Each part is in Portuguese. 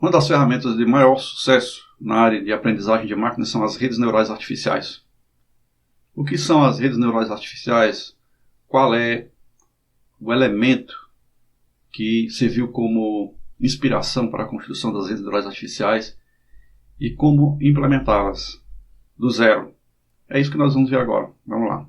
Uma das ferramentas de maior sucesso na área de aprendizagem de máquinas são as redes neurais artificiais. O que são as redes neurais artificiais? Qual é o elemento que serviu como inspiração para a construção das redes neurais artificiais e como implementá-las do zero? É isso que nós vamos ver agora. Vamos lá.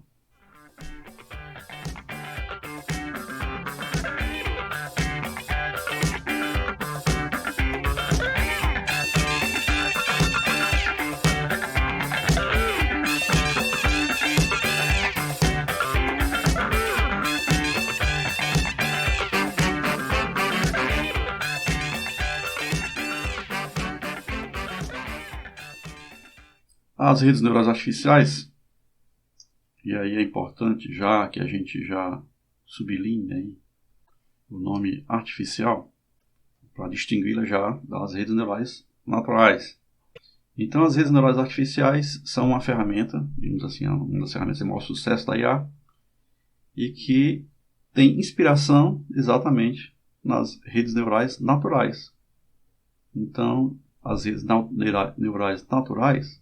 As redes neurais artificiais, e aí é importante já que a gente já sublinhe aí o nome artificial para distingui-la já das redes neurais naturais. Então as redes neurais artificiais são uma ferramenta, digamos assim, uma das ferramentas de maior sucesso da IA e que tem inspiração exatamente nas redes neurais naturais. Então as redes neurais naturais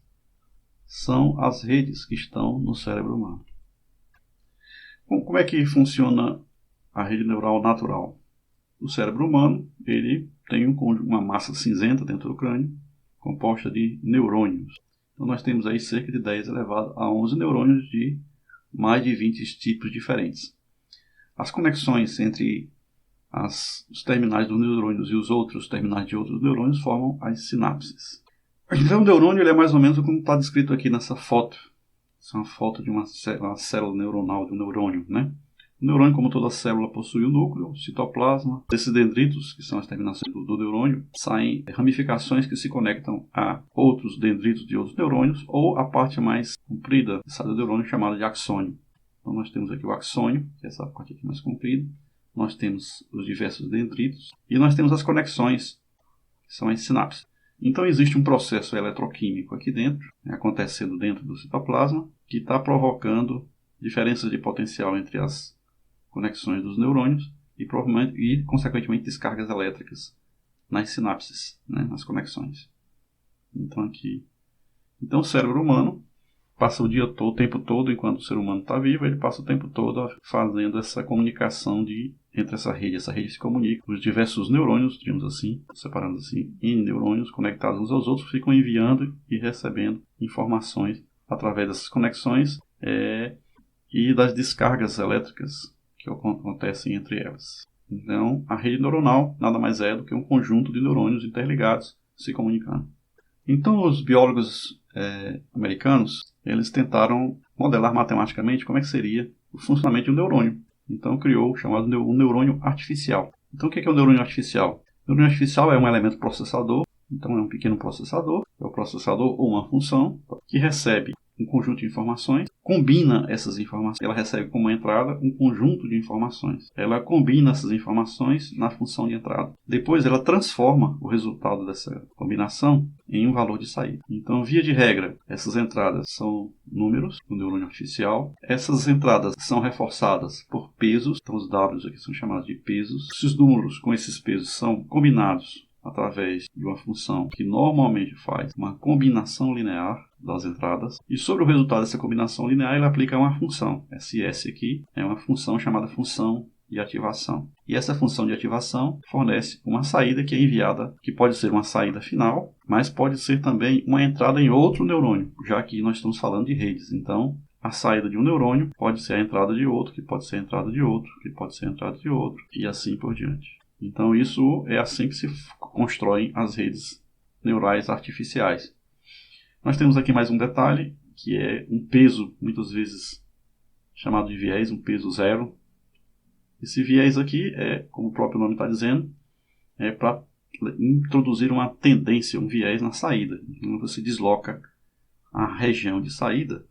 são as redes que estão no cérebro humano. Bom, como é que funciona a rede neural natural? O cérebro humano ele tem uma massa cinzenta dentro do crânio, composta de neurônios. Então nós temos aí cerca de 10 elevado a 11 neurônios de mais de 20 tipos diferentes. As conexões entre os terminais dos neurônios e os outros terminais de outros neurônios formam as sinapses. Então o neurônio ele é mais ou menos como está descrito aqui nessa foto. Essa é uma foto de uma célula neuronal de um neurônio, né? O neurônio, como toda célula, possui o núcleo, o citoplasma. Desses dendritos, que são as terminações do neurônio, saem ramificações que se conectam a outros dendritos de outros neurônios ou a parte mais comprida do neurônio chamada de axônio. Então nós temos aqui o axônio, que é essa parte aqui mais comprida. Nós temos os diversos dendritos e nós temos as conexões, que são as sinapses. Então existe um processo eletroquímico aqui dentro, acontecendo dentro do citoplasma, que está provocando diferenças de potencial entre as conexões dos neurônios e consequentemente, descargas elétricas nas sinapses, né, nas conexões. Então o cérebro humano passa o tempo todo, enquanto o ser humano está vivo, ele passa o tempo todo fazendo essa comunicação entre essa rede se comunica. Os diversos neurônios, digamos assim, separando assim em neurônios conectados uns aos outros, ficam enviando e recebendo informações através dessas conexões e das descargas elétricas que acontecem entre elas. Então, a rede neuronal nada mais é do que um conjunto de neurônios interligados se comunicando. Então, os biólogos americanos, eles tentaram modelar matematicamente como é que seria o funcionamento de um neurônio. Então criou o chamado neurônio artificial. Então o que é um neurônio artificial? O neurônio artificial é um elemento processador, então é um pequeno processador, é o processador ou uma função que recebe um conjunto de informações, combina essas informações, ela recebe como entrada um conjunto de informações. Ela combina essas informações na função de entrada. Depois ela transforma o resultado dessa combinação em um valor de saída. Então, via de regra, essas entradas são números do neurônio artificial. Essas entradas são reforçadas por pesos, então os Ws aqui são chamados de pesos. Esses números com esses pesos são combinados através de uma função que normalmente faz uma combinação linear das entradas, e sobre o resultado dessa combinação linear ele aplica uma função. SS aqui é uma função chamada função de ativação. E essa função de ativação fornece uma saída que é enviada, que pode ser uma saída final, mas pode ser também uma entrada em outro neurônio, já que nós estamos falando de redes. Então, a saída de um neurônio pode ser a entrada de outro, que pode ser a entrada de outro, que pode ser a entrada de outro, e assim por diante. Então, isso é assim que se constroem as redes neurais artificiais. Nós temos aqui mais um detalhe, que é um peso, muitas vezes chamado de viés, um peso zero. Esse viés aqui é, como o próprio nome está dizendo, é para introduzir uma tendência, um viés na saída. Então, você desloca a região de saída,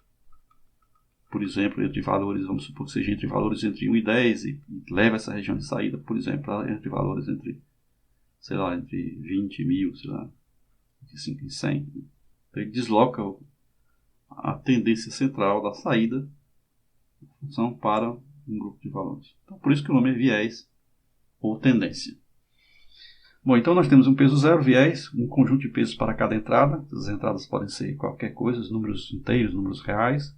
por exemplo, entre valores, vamos supor que seja entre valores entre 1 e 10, e leva essa região de saída, por exemplo, entre valores entre 20 mil, entre 5 e 100. Então, ele desloca a tendência central da saída da função para um grupo de valores. Então, por isso que o nome é viés ou tendência. Bom, então nós temos um peso zero, viés, um conjunto de pesos para cada entrada. As entradas podem ser qualquer coisa, números inteiros, números reais.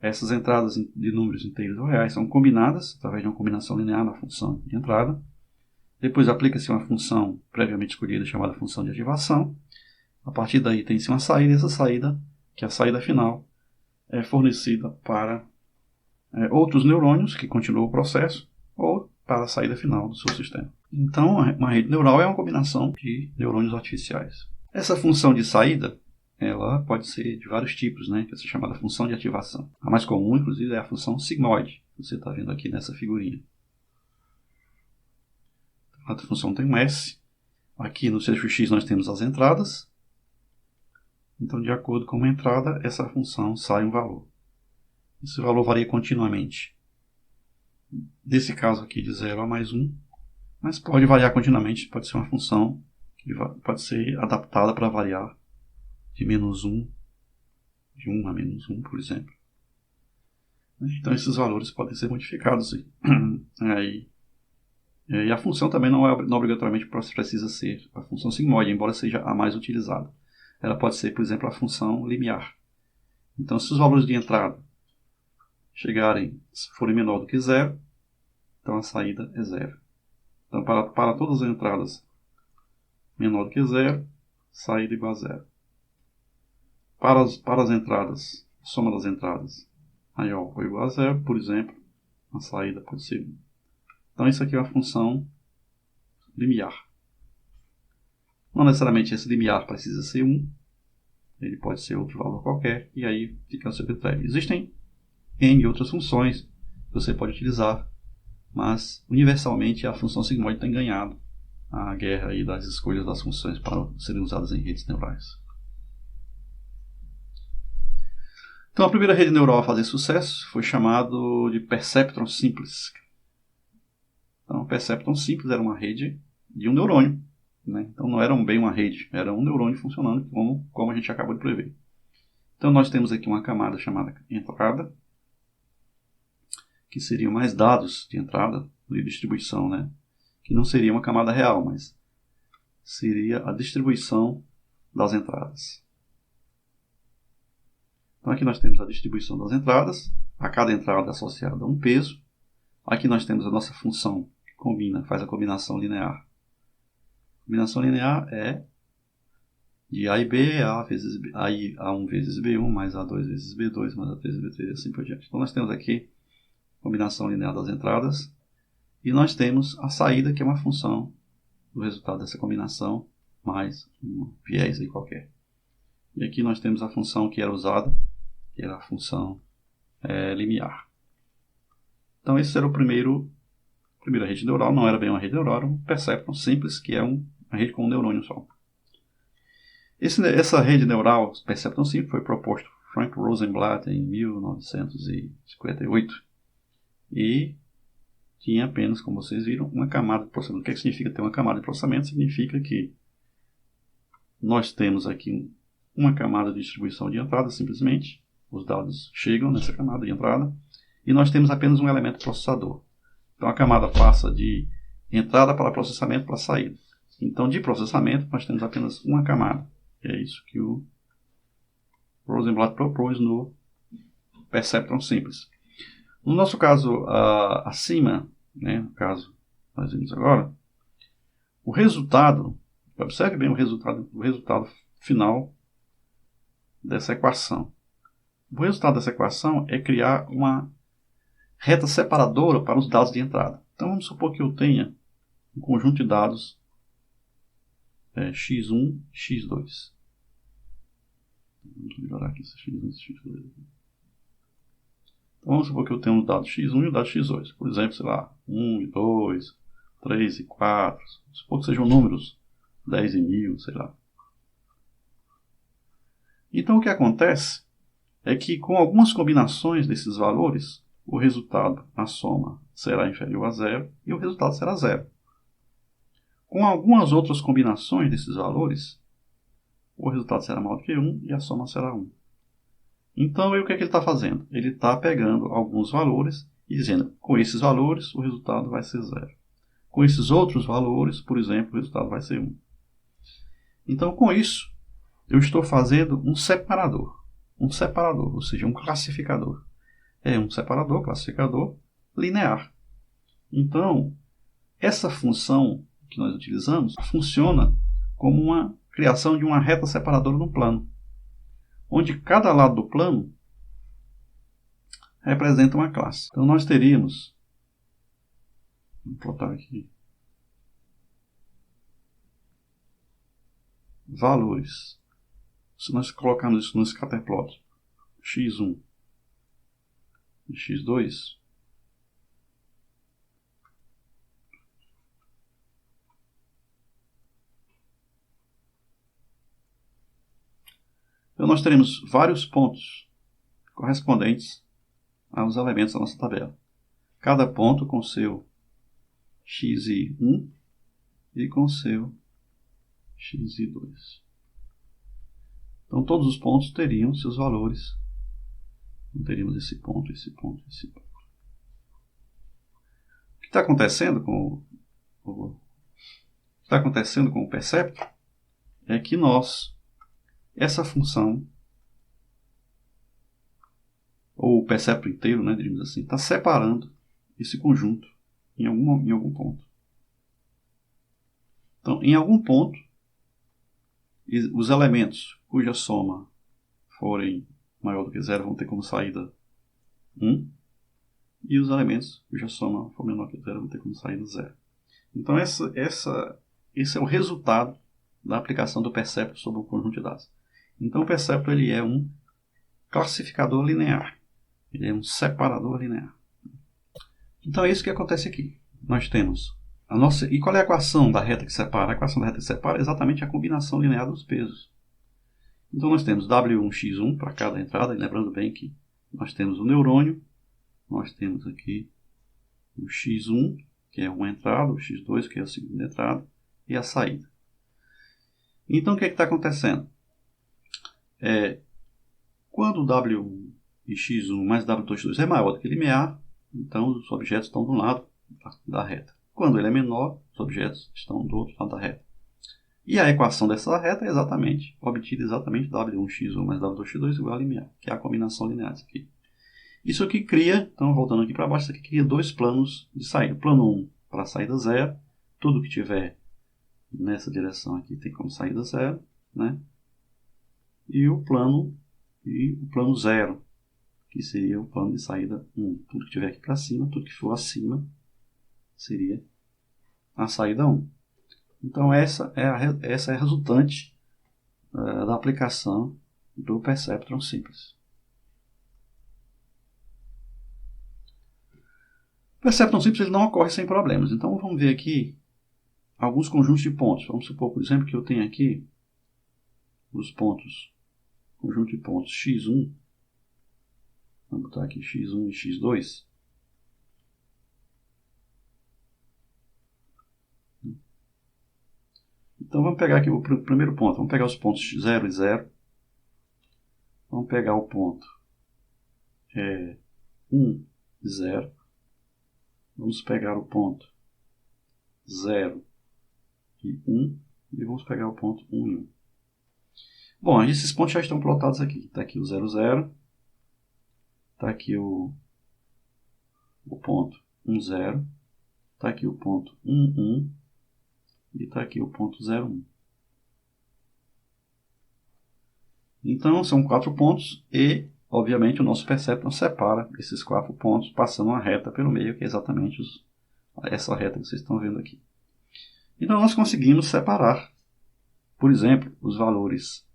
Essas entradas de números inteiros ou reais são combinadas através de uma combinação linear na função de entrada. Depois aplica-se uma função previamente escolhida chamada função de ativação. A partir daí tem-se uma saída, e essa saída, que é a saída final, é fornecida para outros neurônios que continuam o processo ou para a saída final do seu sistema. Então, uma rede neural é uma combinação de neurônios artificiais. Essa função de saída, ela pode ser de vários tipos, né? Que é chamada função de ativação. A mais comum, inclusive, é a função sigmoide, que você está vendo aqui nessa figurinha. A função tem um S. Aqui no eixo X nós temos as entradas. Então, de acordo com uma entrada, essa função sai um valor. Esse valor varia continuamente. Nesse caso aqui, de 0 a mais 1. Mas pode variar continuamente. Pode ser uma função que pode ser adaptada para variar de menos 1, de 1 a menos 1, por exemplo. Então, esses valores podem ser modificados. E a função também não obrigatoriamente precisa ser a função sigmoide, embora seja a mais utilizada. Ela pode ser, por exemplo, a função limiar. Então, se os valores de entrada forem menor do que 0, então a saída é 0. Então, para todas as entradas menor do que 0, saída igual a 0. Para as entradas, a soma das entradas maior ou igual a 0, por exemplo, a saída pode ser 1. Então, isso aqui é uma função limiar. Não necessariamente esse limiar precisa ser 1. Ele pode ser outro valor qualquer. E aí fica a seu critério. Existem N outras funções que você pode utilizar. Mas, universalmente, a função sigmoide tem ganhado a guerra aí das escolhas das funções para serem usadas em redes neurais. Então, a primeira rede neural a fazer sucesso foi chamado de perceptron simples. Então, o perceptron simples era uma rede de um neurônio. Né? Então, não era bem uma rede, era um neurônio funcionando como a gente acabou de prever. Então, nós temos aqui uma camada chamada entrada, que seriam mais dados de entrada e distribuição, né? Que não seria uma camada real, mas seria a distribuição das entradas. Então, aqui nós temos a distribuição das entradas, a cada entrada associada a um peso. Aqui nós temos a nossa função que faz a combinação linear. A combinação linear é de A e B, A1 vezes B1, mais A2 vezes B2, mais A3 vezes B3 e assim por diante. Então nós temos aqui a combinação linear das entradas e nós temos a saída, que é uma função do resultado dessa combinação, mais um viés aí qualquer. E aqui nós temos a função que era usada, que era a função limiar. Então esse era a primeira rede neural, não era bem uma rede neural, era um perceptron simples, que é uma rede com um neurônio só. Essa rede neural, perceptron simples, foi proposto por Frank Rosenblatt em 1958 e tinha apenas, como vocês viram, uma camada de processamento. O que significa ter uma camada de processamento? Significa que nós temos aqui uma camada de distribuição de entrada, simplesmente. Os dados chegam nessa camada de entrada e nós temos apenas um elemento processador. Então a camada passa de entrada para processamento para saída. Então de processamento nós temos apenas uma camada. E é isso que o Rosenblatt propôs no perceptron simples. No nosso caso acima, né, no caso que nós vimos agora, o resultado, observe bem o resultado final dessa equação. O resultado dessa equação é criar uma reta separadora para os dados de entrada. Então vamos supor que eu tenha um conjunto de dados x1 e x2. Vamos melhorar aqui esse x1 e esse x2. Então vamos supor que eu tenho um dado x1 e um dado x2. Por exemplo, sei lá, 1 e 2, 3 e 4. Vamos supor que sejam números 10 e 1000, sei lá. Então o que acontece é que com algumas combinações desses valores, o resultado, a soma, será inferior a 0 e o resultado será 0. Com algumas outras combinações desses valores, o resultado será maior do que 1 e a soma será 1. Então, o que é que ele está fazendo? Ele está pegando alguns valores e dizendo, com esses valores, o resultado vai ser 0. com esses outros valores, por exemplo, o resultado vai ser 1. Então, com isso, eu estou fazendo um separador, ou seja, um classificador. É um separador, classificador linear. Então, essa função que nós utilizamos funciona como uma criação de uma reta separadora no plano, onde cada lado do plano representa uma classe. Então, nós teríamos, vou botar aqui, valores. Se nós colocarmos isso no scatterplot, x1 e x2, então nós teremos vários pontos correspondentes aos elementos da nossa tabela. Cada ponto com seu xi1 e com seu xi2. Então todos os pontos teriam seus valores. Então, teríamos esse ponto, esse ponto, esse ponto. O que está acontecendo com o perceptron é que essa função, ou o perceptron inteiro, né, diríamos assim, está separando esse conjunto em algum ponto. Então, em algum ponto, os elementos cuja soma forem maior do que 0 vão ter como saída 1, e os elementos cuja soma for menor que 0 vão ter como saída 0. Então, esse é o resultado da aplicação do perceptron sobre o conjunto de dados. Então, o perceptron ele é um classificador linear. Ele é um separador linear. Então, é isso que acontece aqui. Nós temos e qual é a equação da reta que separa? A equação da reta que separa é exatamente a combinação linear dos pesos. Então, nós temos W1x1 para cada entrada, e lembrando bem que nós temos o neurônio, nós temos aqui o x1, que é uma entrada, o x2, que é a segunda entrada, e a saída. Então, o que está acontecendo? Quando W1 e x1 mais W2 x2 é maior do que limiar, então os objetos estão de um lado da reta. Quando ele é menor, os objetos estão do outro lado da reta. E a equação dessa reta é obtida exatamente W1x1 mais W2x2 igual a limiar, que é a combinação linear disso aqui. Isso aqui cria, então voltando aqui para baixo, isso aqui cria dois planos de saída. Plano 1 para a saída 0, tudo que tiver nessa direção aqui tem como saída 0, né? E o plano 0, que seria o plano de saída 1. Tudo que tiver aqui para cima, tudo que for acima, seria a saída 1. Então, essa é a resultante da aplicação do perceptron simples. O perceptron simples ele não ocorre sem problemas. Então, vamos ver aqui alguns conjuntos de pontos. Vamos supor, por exemplo, que eu tenho aqui os pontos, conjunto de pontos x1. Vamos botar aqui x1 e x2. Então, vamos pegar aqui o primeiro ponto. Vamos pegar os pontos 0 e 0. Vamos pegar o ponto 1 e 0. Vamos pegar o ponto 0 e 1. E vamos pegar o ponto 1 e 1. Bom, esses pontos já estão plotados aqui. Está aqui o 0, 0. Está aqui o ponto 1, 0. Está aqui o ponto 1, 1. E está aqui o ponto 0, 1. Então, são 4 pontos e, obviamente, o nosso perceptron separa esses 4 pontos passando uma reta pelo meio, que é exatamente essa reta que vocês estão vendo aqui. Então, nós conseguimos separar, por exemplo, os valores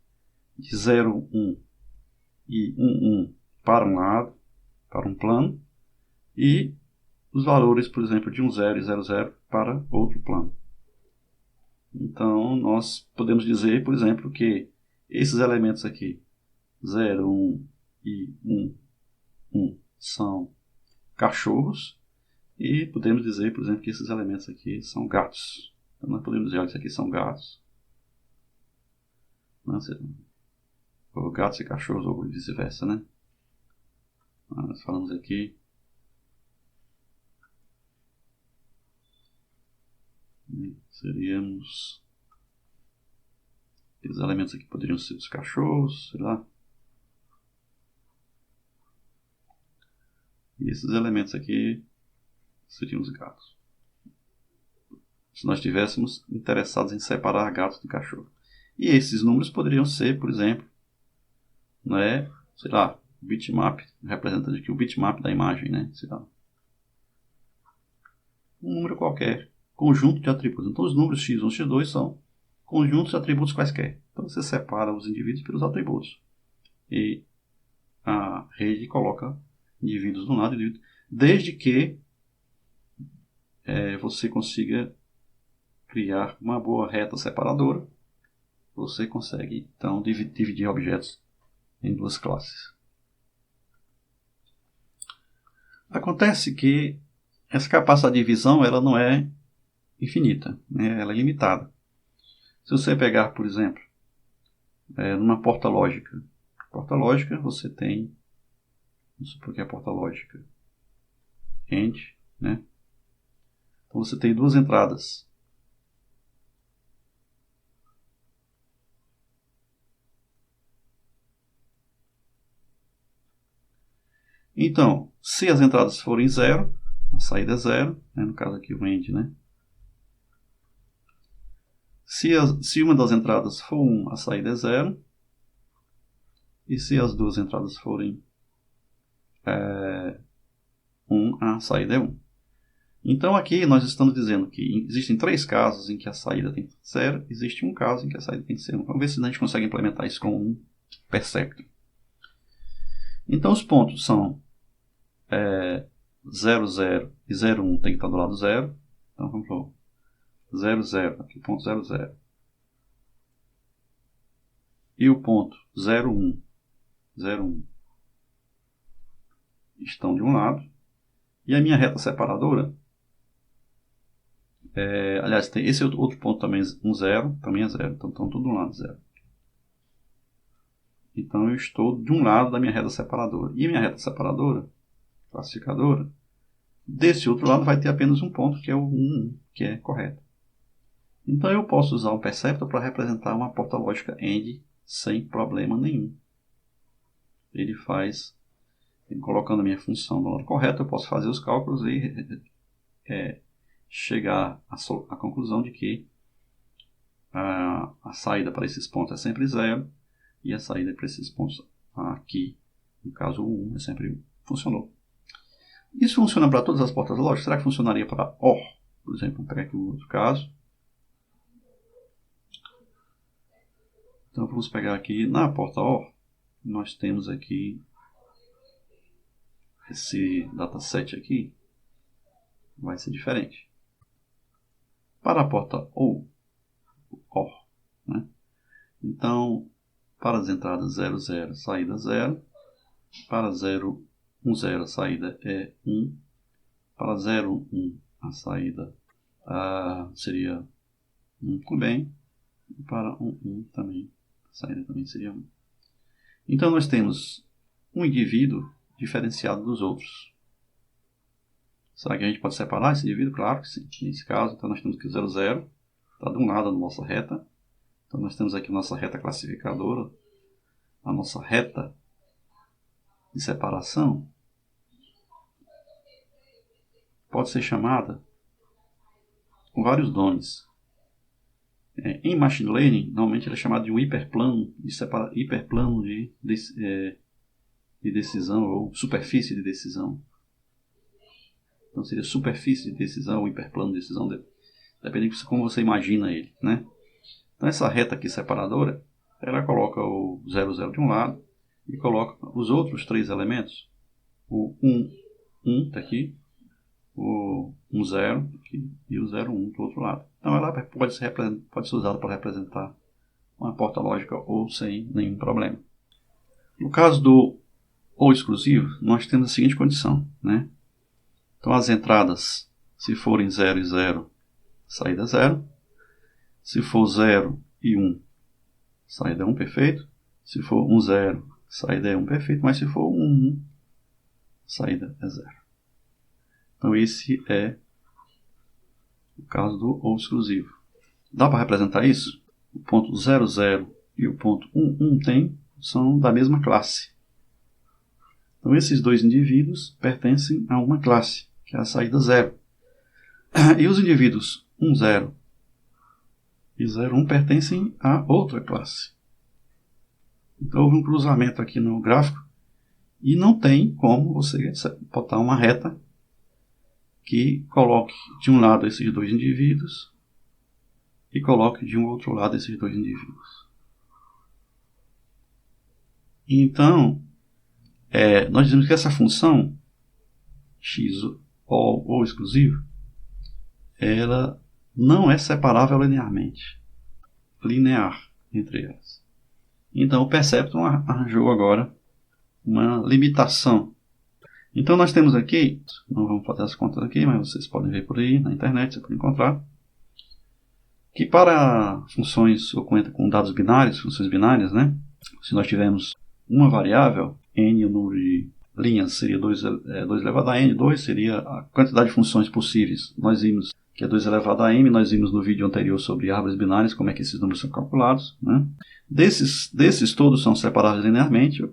de 0, 1 e 1, 1 para um lado, para um plano, e os valores, por exemplo, de 1, 0 e 0, 0 para outro plano. Então, nós podemos dizer, por exemplo, que esses elementos aqui, 0, 1 e 1, 1, são cachorros. E podemos dizer, por exemplo, que esses elementos aqui são gatos. Então, nós podemos dizer, olha, isso aqui são gatos. Ou gatos e cachorros, ou vice-versa, né? Nós falamos aqui seríamos... Os elementos aqui poderiam ser os cachorros, sei lá. E esses elementos aqui seriam os gatos. Se nós estivéssemos interessados em separar gatos do cachorro. E esses números poderiam ser, por exemplo, né, sei lá, bitmap, representando aqui o bitmap da imagem, né, sei lá. Um número qualquer, conjunto de atributos. Então os números x1 e x2 são conjuntos de atributos quaisquer. Então você separa os indivíduos pelos atributos. E a rede coloca indivíduos de um lado e do outro, desde que você consiga criar uma boa reta separadora. Você consegue, então, dividir objetos em duas classes. Acontece que essa capacidade de divisão ela não é infinita, né? Ela é limitada. Se você pegar, por exemplo, numa porta lógica. Porta lógica você tem, vamos supor que é a porta lógica AND, né? Então você tem duas entradas. Então, se as entradas forem 0, a saída é 0, né? No caso aqui o AND, né? Se uma das entradas for 1, a saída é 0. E se as duas entradas forem 1, a saída é 1. Então aqui nós estamos dizendo que existem 3 casos em que a saída tem que ser 0, existe um caso em que a saída tem que ser 1. Vamos ver se a gente consegue implementar isso com um perceptron. Então os pontos são 0, 0 e 0, 1 tem que estar do lado 0. Então vamos lá. 0, 0, aqui o ponto 0, 0. E o ponto 0, 1, 0, 1 estão de um lado. E a minha reta separadora, aliás, tem esse outro ponto também, 1, 0, também é 0. Então estão tudo de um lado 0. Então eu estou de um lado da minha reta separadora. E a minha reta separadora, classificadora, desse outro lado vai ter apenas um ponto, que é o 1, que é correto. Então eu posso usar o perceptor para representar uma porta lógica AND sem problema nenhum. Ele faz, colocando a minha função no lado correto, eu posso fazer os cálculos e chegar à conclusão de que a saída para esses pontos é sempre 0 e a saída para esses pontos aqui, no caso o 1, é sempre 1. Funcionou. Isso funciona para todas as portas lógicas? Será que funcionaria para OR? Por exemplo, vamos pegar aqui um outro caso. Então vamos pegar aqui na porta OR, nós temos aqui esse dataset aqui, vai ser diferente. Para a porta OR, né? Então, para as entradas 0, 0, saída 0. Para 0, 1, 0, a saída é 1. Para 0, 1, a saída seria 1 também. E para 1, 1 também, a saída também seria 1. Então, nós temos um indivíduo diferenciado dos outros. Será que a gente pode separar esse indivíduo? Claro que sim. Nesse caso, então nós temos que o 0, 0 está de um lado da nossa reta. Então nós temos aqui a nossa reta classificadora, a nossa reta de separação. Pode ser chamada com vários nomes. Em Machine Learning, normalmente ele é chamado de um hiperplano de decisão ou superfície de decisão. Então seria superfície de decisão ou hiperplano de decisão, dependendo de como você imagina ele, né? Então essa reta aqui separadora, ela coloca o 0, 0 de um lado e coloca os outros 3 elementos. O 1, 1 está aqui, o 1, 0 aqui, e o 0, 1 do outro lado. Então ela pode ser usada para representar uma porta lógica ou sem nenhum problema. No caso do ou exclusivo, nós temos a seguinte condição, né? Então as entradas, se forem 0 e 0, saída 0. Se for 0 e 1, saída é 1, perfeito. Se for 1, 0, saída é 1, perfeito. Mas se for 1, 1, saída é 0. Então esse é o caso do ou exclusivo. Dá para representar isso? O ponto 00 e o ponto 11 são da mesma classe. Então, esses dois indivíduos pertencem a uma classe, que é a saída 0. E os indivíduos 10 e 01 pertencem a outra classe. Então, houve um cruzamento aqui no gráfico e não tem como você botar uma reta que coloque de um lado esses dois indivíduos e coloque de um outro lado esses dois indivíduos. Então, nós dizemos que essa função x ou exclusivo, ela não é separável linearmente, linear entre elas. Então o Perceptron arranjou agora uma limitação. Então nós temos aqui, não vamos fazer as contas aqui, mas vocês podem ver por aí na internet, você pode encontrar, que para funções ocorrentes com dados binários, funções binárias, né? Se nós tivermos uma variável, n, o número de linhas seria 2 elevado a n, 2 seria a quantidade de funções possíveis. Nós vimos que é 2 elevado a m, nós vimos no vídeo anterior sobre árvores binárias, como é que esses números são calculados, né? Desses todos são separáveis linearmente,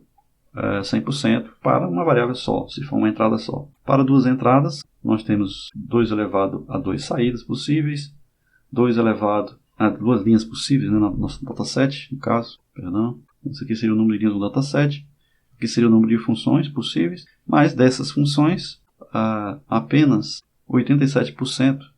100% para uma variável só, se for uma entrada só. Para duas entradas, nós temos 2 elevado a 2 saídas possíveis, 2 elevado a 2 linhas possíveis, né, no nosso dataset, no caso, perdão. Isso aqui seria o número de linhas do dataset, aqui seria o número de funções possíveis, mas dessas funções, apenas 87%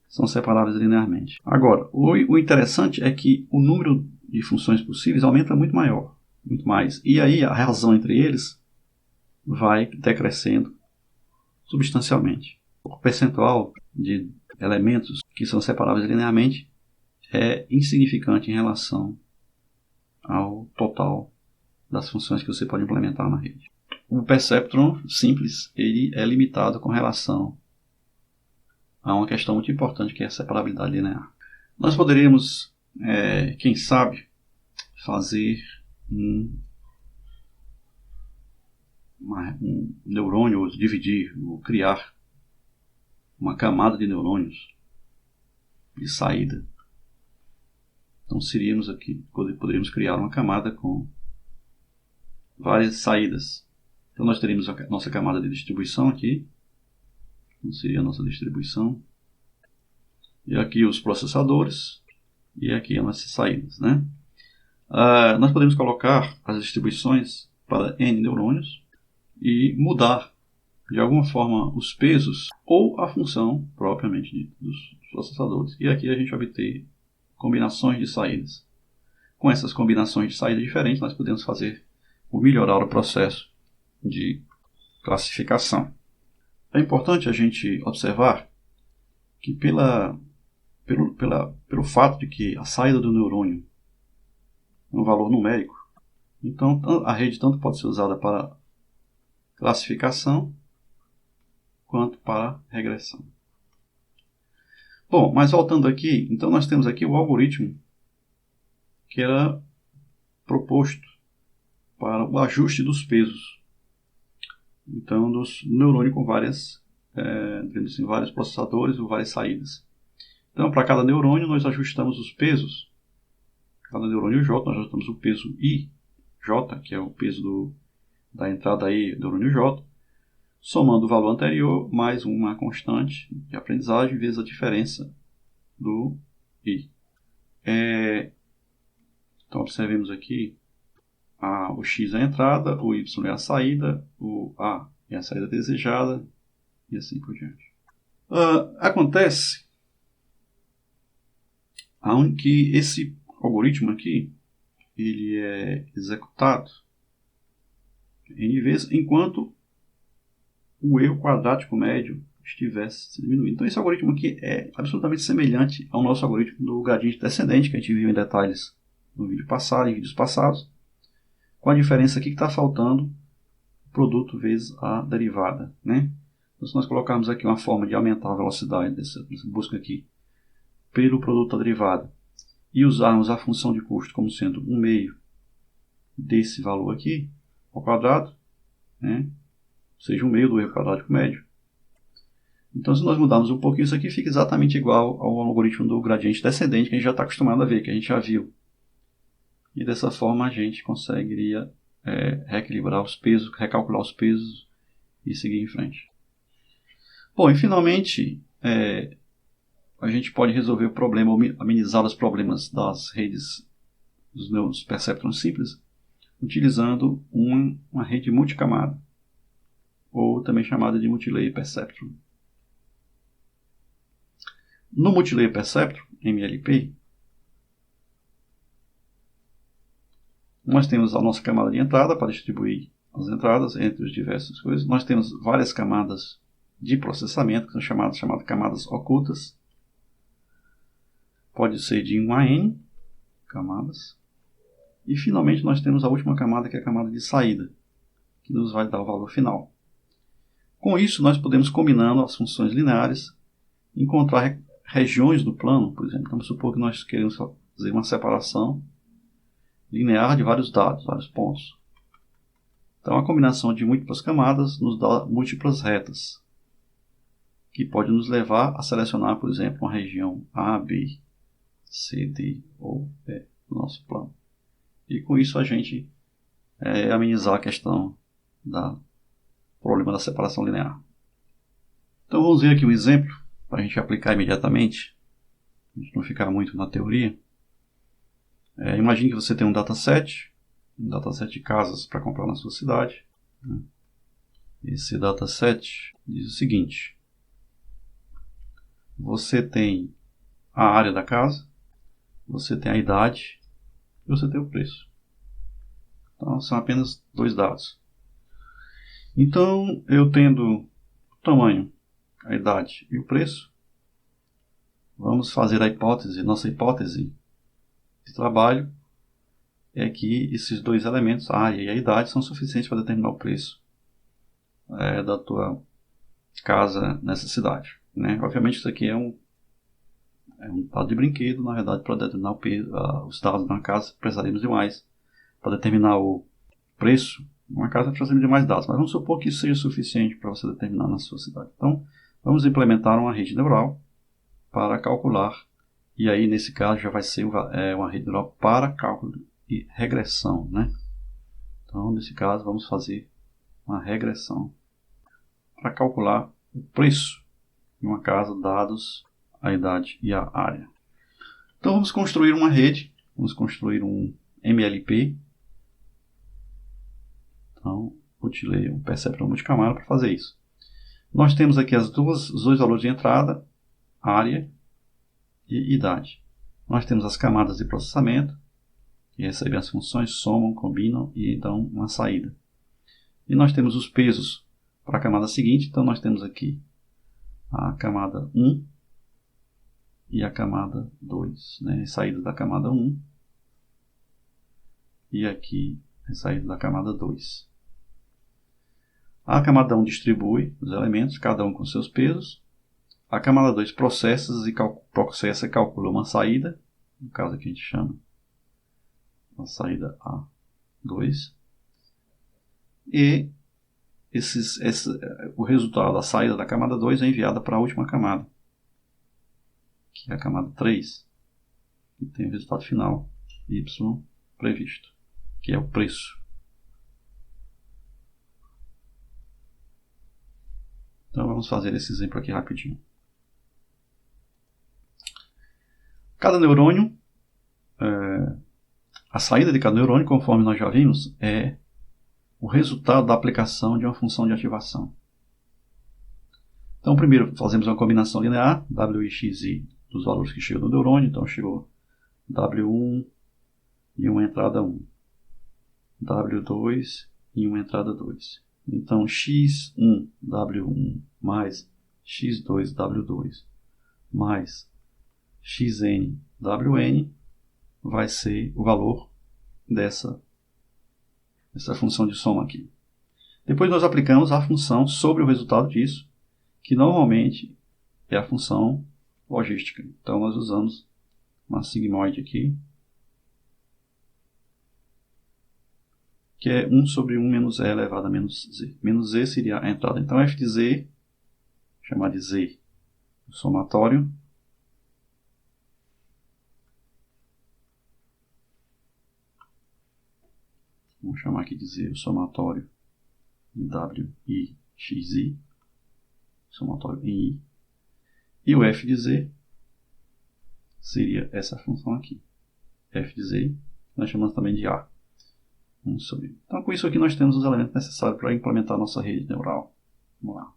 são separáveis linearmente. Agora, o interessante é que o número de funções possíveis aumenta muito mais. E aí a relação entre eles vai decrescendo substancialmente. O percentual de elementos que são separáveis linearmente é insignificante em relação ao total das funções que você pode implementar na rede. O Perceptron simples, ele é limitado com relação a uma questão muito importante, que é a separabilidade linear. Nós poderíamos, quem sabe, fazer um neurônio, ou dividir, ou criar uma camada de neurônios de saída. Então poderíamos criar uma camada com várias saídas. Então nós teríamos a nossa camada de distribuição aqui. Então seria a nossa distribuição. E aqui os processadores. E aqui as nossas saídas, né? Nós podemos colocar as distribuições para N neurônios e mudar de alguma forma os pesos ou a função propriamente dos processadores. E aqui a gente obter combinações de saídas. Com essas combinações de saídas diferentes, nós podemos fazer ou melhorar o processo de classificação. É importante a gente observar que pelo fato de que a saída do neurônio é um valor numérico, então a rede tanto pode ser usada para classificação quanto para regressão. Bom, mas voltando aqui, então nós temos aqui o algoritmo que era proposto para o ajuste dos pesos. Então, dos neurônios com vários processadores ou várias saídas. Então, para cada neurônio, nós ajustamos os pesos. Cada neurônio J, nós ajustamos o peso IJ, que é o peso da entrada I, neurônio J, somando o valor anterior mais uma constante de aprendizagem vezes a diferença do I. Então, observemos aqui, o X é a entrada, o Y é a saída, o A é a saída desejada, e assim por diante. Acontece que esse algoritmo aqui, ele é executado N vezes, enquanto o erro quadrático médio estivesse diminuindo. Então esse algoritmo aqui é absolutamente semelhante ao nosso algoritmo do gradiente descendente, que a gente viu em detalhes no vídeo passado, em vídeos passados, com a diferença aqui que está faltando o produto vezes a derivada, né? Então, se nós colocarmos aqui uma forma de aumentar a velocidade dessa busca aqui pelo produto da derivada e usarmos a função de custo como sendo 1/2 desse valor aqui ao quadrado, né? Ou seja, 1/2 do erro quadrático médio, Então, se nós mudarmos um pouquinho, isso aqui fica exatamente igual ao algoritmo do gradiente descendente que a gente já está acostumado a ver, que a gente já viu. E dessa forma a gente conseguiria reequilibrar os pesos, recalcular os pesos e seguir em frente. Bom, e finalmente a gente pode resolver o problema, ou amenizar os problemas das redes dos perceptrons simples, utilizando uma rede multicamada, ou também chamada de multilayer perceptron. No multilayer perceptron, MLP, nós temos a nossa camada de entrada para distribuir as entradas entre as diversas coisas. Nós temos várias camadas de processamento, que são chamadas camadas ocultas. Pode ser de 1 a n camadas. E finalmente nós temos a última camada, que é a camada de saída, que nos vai dar o valor final. Com isso, nós podemos, combinando as funções lineares, encontrar regiões do plano. Por exemplo, vamos supor que nós queremos fazer uma separação linear de vários dados, vários pontos. Então, a combinação de múltiplas camadas nos dá múltiplas retas, que pode nos levar a selecionar, por exemplo, uma região A, B, C, D ou E do nosso plano. E com isso a gente amenizar a questão do problema da separação linear. Então vamos ver aqui um exemplo para a gente aplicar imediatamente, a gente não ficar muito na teoria. Imagine que você tem um dataset de casas para comprar na sua cidade. Esse dataset diz o seguinte: você tem a área da casa, você tem a idade e você tem o preço. Então são apenas 2 dados. Então, eu tendo o tamanho, a idade e o preço, vamos fazer a hipótese. Nossa hipótese de trabalho é que esses 2 elementos, a área e a idade, são suficientes para determinar o preço da tua casa nessa cidade. Obviamente isso aqui é um dado de brinquedo. Na verdade, para determinar os dados de uma casa, precisaríamos de mais. Para determinar o preço de uma casa, precisaríamos de mais dados. Mas vamos supor que isso seja suficiente para você determinar na sua cidade. Então, vamos implementar uma rede neural para calcular. E aí, nesse caso, já vai ser uma rede neural para cálculo e regressão. Então, nesse caso, vamos fazer uma regressão para calcular o preço de uma casa, dados a idade e a área. Então vamos construir uma rede, vamos construir um MLP. Então, utilizei um perceptron multicamada para fazer isso. Nós temos aqui os 2 valores de entrada, área e idade. Nós temos as camadas de processamento, que recebem as funções, somam, combinam e dão uma saída. E nós temos os pesos para a camada seguinte. Então nós temos aqui a camada 1 e a camada 2, a saída da camada 1 e aqui a saída da camada 2. A camada 1 distribui os elementos, cada um com seus pesos. A camada 2 processa e calcula uma saída, no caso aqui a gente chama a saída A2. E o resultado da saída da camada 2 é enviada para a última camada, que é a camada 3, que tem o resultado final y previsto, que é o preço. Então vamos fazer esse exemplo aqui rapidinho. Cada neurônio, a saída de cada neurônio, conforme nós já vimos, é o resultado da aplicação de uma função de ativação. Então primeiro fazemos uma combinação linear, W, X, Y, dos valores que chegam no neurônio. Então chegou W1 e uma entrada 1, W2 e uma entrada 2. Então X1 W1 mais X2 W2 mais Xn Wn vai ser o valor dessa função de soma aqui. Depois nós aplicamos a função sobre o resultado disso, que normalmente é a função logística. Então nós usamos uma sigmoide aqui, que é 1 sobre 1 menos E elevado a menos Z. Menos Z seria a entrada. Então f de Z chamar de Z o somatório. Vamos chamar aqui de Z o somatório de W, I, X, I. Somatório em I. E o f de Z seria essa função aqui. F de Z, nós chamamos também de A. Vamos subir. Então, com isso aqui, nós temos os elementos necessários para implementar a nossa rede neural. Vamos lá.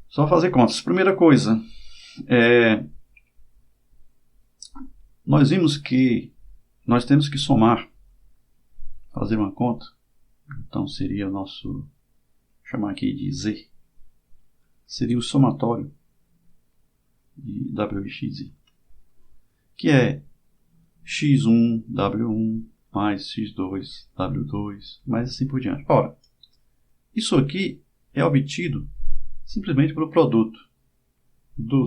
Só fazer contas. Primeira coisa, nós vimos que nós temos que somar, fazer uma conta. Então, seria o nosso, vou chamar aqui de Z. Seria o somatório de W e X, I. Que é X1, W1, mais X2, W2, mais assim por diante. Ora, isso aqui é obtido simplesmente pelo produto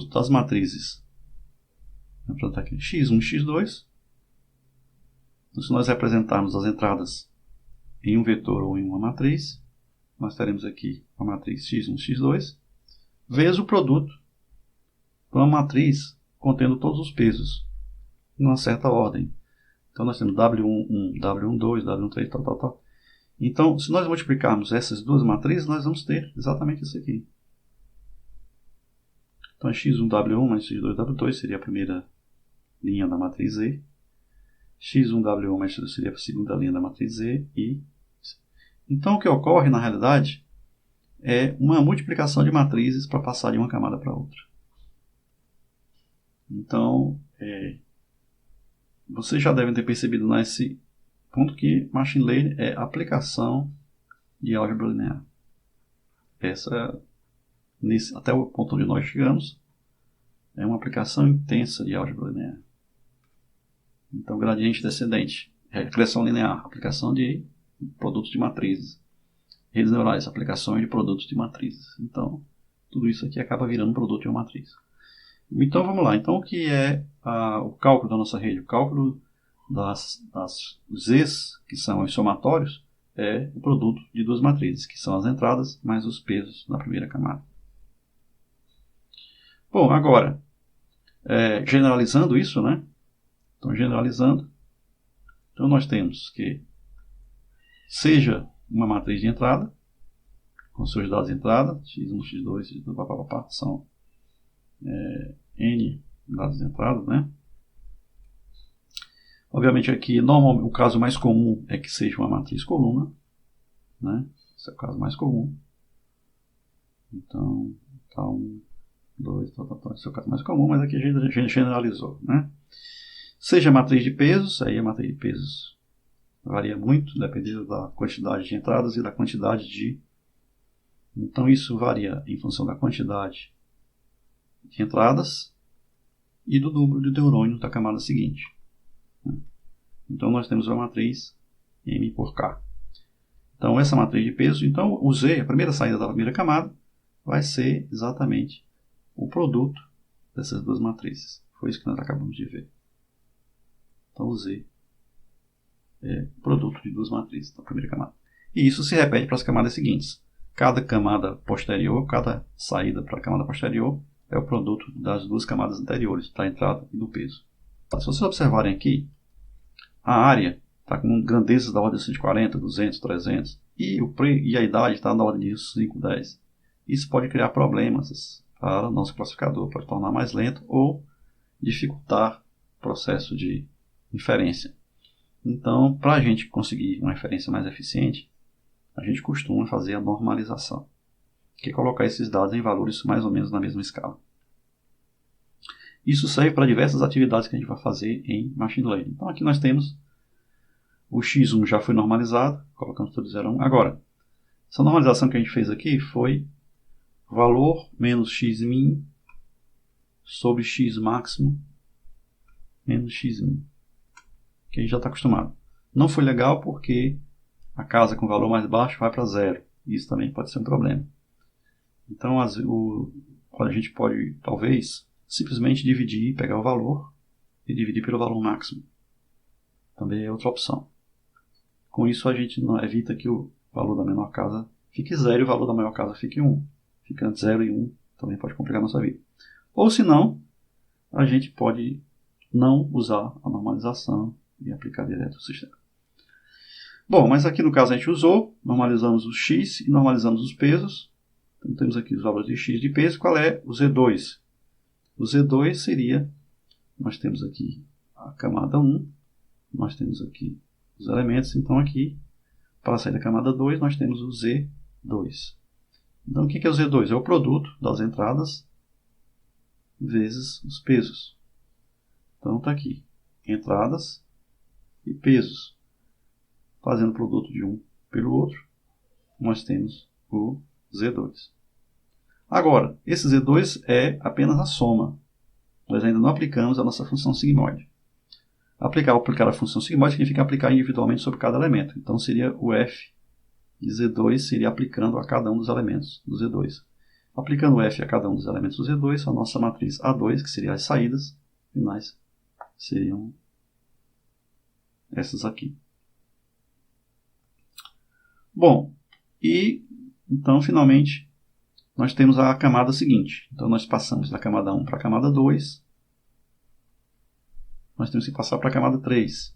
das matrizes. Vou representar aqui X1, X2. Então, se nós representarmos as entradas em um vetor ou em uma matriz, nós teremos aqui a matriz X1, X2, vezes o produto para uma matriz contendo todos os pesos, numa certa ordem. Então, nós temos W1, W1, 2, W1, 3, tal, tal, tal. Então, se nós multiplicarmos essas duas matrizes, nós vamos ter exatamente isso aqui. Então, X1, W1 mais X2, W2 seria a primeira linha da matriz Z. X1, W1 mais X2 seria a segunda linha da matriz Z. Então, o que ocorre, na realidade, é uma multiplicação de matrizes para passar de uma camada para outra. Então, vocês já devem ter percebido nesse ponto que Machine Learning é aplicação de álgebra linear. Até o ponto onde nós chegamos, é uma aplicação intensa de álgebra linear. Então, gradiente descendente, regressão linear, aplicação de produtos de matrizes. Redes neurais, aplicações de produtos de matrizes. Então, tudo isso aqui acaba virando um produto de uma matriz. Então, vamos lá. Então, o que é o cálculo da nossa rede? O cálculo das Z's, que são os somatórios, é o produto de duas matrizes, que são as entradas mais os pesos na primeira camada. Bom, agora, generalizando isso, né? Então, generalizando, então nós temos que seja uma matriz de entrada, com seus dados de entrada, x1, x2, x2, papapá, são N dados de entrada, né? Obviamente aqui, normalmente, o caso mais comum é que seja uma matriz coluna, né? Esse é o caso mais comum. Então, tá 1, 2, tal, esse é o caso mais comum, mas aqui a gente generalizou, né? Seja matriz de pesos, aí a matriz de pesos varia muito, dependendo da quantidade de entradas e da quantidade de... Então, isso varia em função da quantidade de entradas e do número de neurônios da camada seguinte. Então, nós temos a matriz M por K. Então, essa matriz de peso, então, o Z, a primeira saída da primeira camada, vai ser exatamente o produto dessas duas matrizes. Foi isso que nós acabamos de ver. Então, o Z é produto de duas matrizes da primeira camada. E isso se repete para as camadas seguintes. Cada camada posterior, cada saída para a camada posterior é o produto das duas camadas anteriores, da entrada e do peso. Se vocês observarem aqui, a área está com grandezas da ordem de 140, 200, 300 e a idade está na ordem de 5, 10. Isso pode criar problemas para o nosso classificador, pode tornar mais lento ou dificultar o processo de inferência. Então, para a gente conseguir uma inferência mais eficiente, a gente costuma fazer a normalização, que é colocar esses dados em valores mais ou menos na mesma escala. Isso serve para diversas atividades que a gente vai fazer em Machine Learning. Então, aqui nós temos o x1 já foi normalizado, colocamos tudo 0 a 1. Agora, essa normalização que a gente fez aqui foi valor menos x-min sobre x máximo menos x-min, que a gente já está acostumado. Não foi legal porque a casa com valor mais baixo vai para 0. Isso também pode ser um problema. Então, a gente pode, talvez, simplesmente dividir, pegar o valor e dividir pelo valor máximo. Também é outra opção. Com isso, a gente não evita que o valor da menor casa fique 0 e o valor da maior casa fique 1. Ficando 0 e 1 também pode complicar a nossa vida. Ou se não, a gente pode não usar a normalização e aplicar direto o sistema. Bom, mas aqui no caso a gente usou, normalizamos o x e normalizamos os pesos. Então temos aqui os valores de x de peso. Qual é o Z2? O Z2 seria, nós temos aqui a camada 1, nós temos aqui os elementos, então aqui, para sair da camada 2, nós temos o Z2. Então o que é o Z2? É o produto das entradas vezes os pesos. Então está aqui, entradas e pesos. Fazendo o produto de um pelo outro, nós temos o Z2. Agora, esse Z2 é apenas a soma. Nós ainda não aplicamos a nossa função sigmoide. Aplicar a função sigmoide significa aplicar individualmente sobre cada elemento. Então seria o f de Z2 seria aplicando a cada um dos elementos do Z2. Aplicando o f a cada um dos elementos do Z2, a nossa matriz A2, que seria as saídas finais, seriam essas aqui. Bom, e então finalmente nós temos a camada seguinte. Então nós passamos da camada 1 para a camada 2. Nós temos que passar para a camada 3.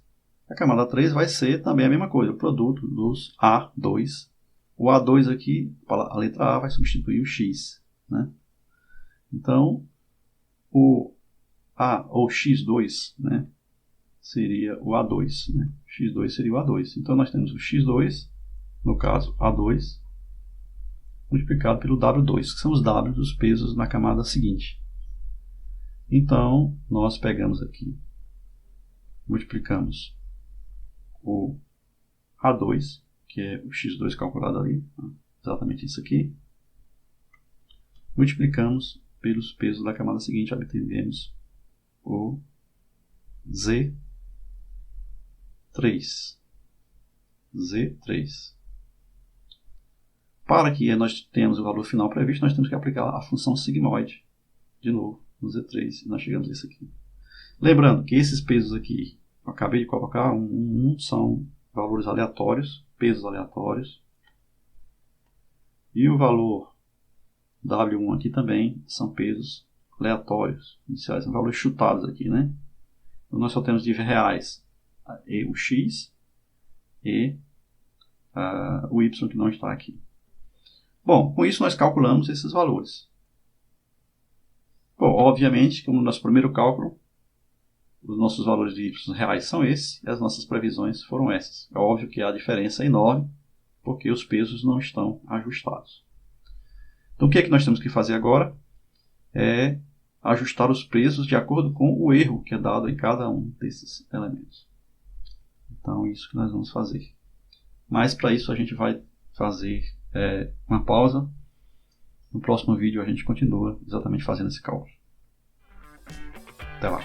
A camada 3 vai ser também a mesma coisa, o produto dos A2. O A2 aqui, a letra A vai substituir o X, né? Então, o A ou X2, né, seria o A2. Né? X2 seria o A2. Então nós temos o X2, no caso A2, multiplicado pelo W2, que são os W dos pesos na camada seguinte. Então, nós pegamos aqui, multiplicamos o A2, que é o X2 calculado ali, exatamente isso aqui, multiplicamos pelos pesos da camada seguinte, obtivemos o Z3. Z3. Para que nós tenhamos o valor final previsto, nós temos que aplicar a função sigmoide, de novo, no Z3, e nós chegamos a isso aqui. Lembrando que esses pesos aqui, eu acabei de colocar, são valores aleatórios, pesos aleatórios, e o valor W1 aqui também são pesos aleatórios, iniciais, são valores chutados aqui, né? Então nós só temos de reais o X e o Y que não está aqui. Bom, com isso nós calculamos esses valores. Bom, obviamente, como no nosso primeiro cálculo, os nossos valores de Y reais são esses e as nossas previsões foram essas. É óbvio que a diferença é enorme, porque os pesos não estão ajustados. Então o que é que nós temos que fazer agora? É ajustar os pesos de acordo com o erro que é dado em cada um desses elementos. Então isso que nós vamos fazer. Mas para isso a gente vai fazer uma pausa. No próximo vídeo a gente continua exatamente fazendo esse cálculo. Até lá.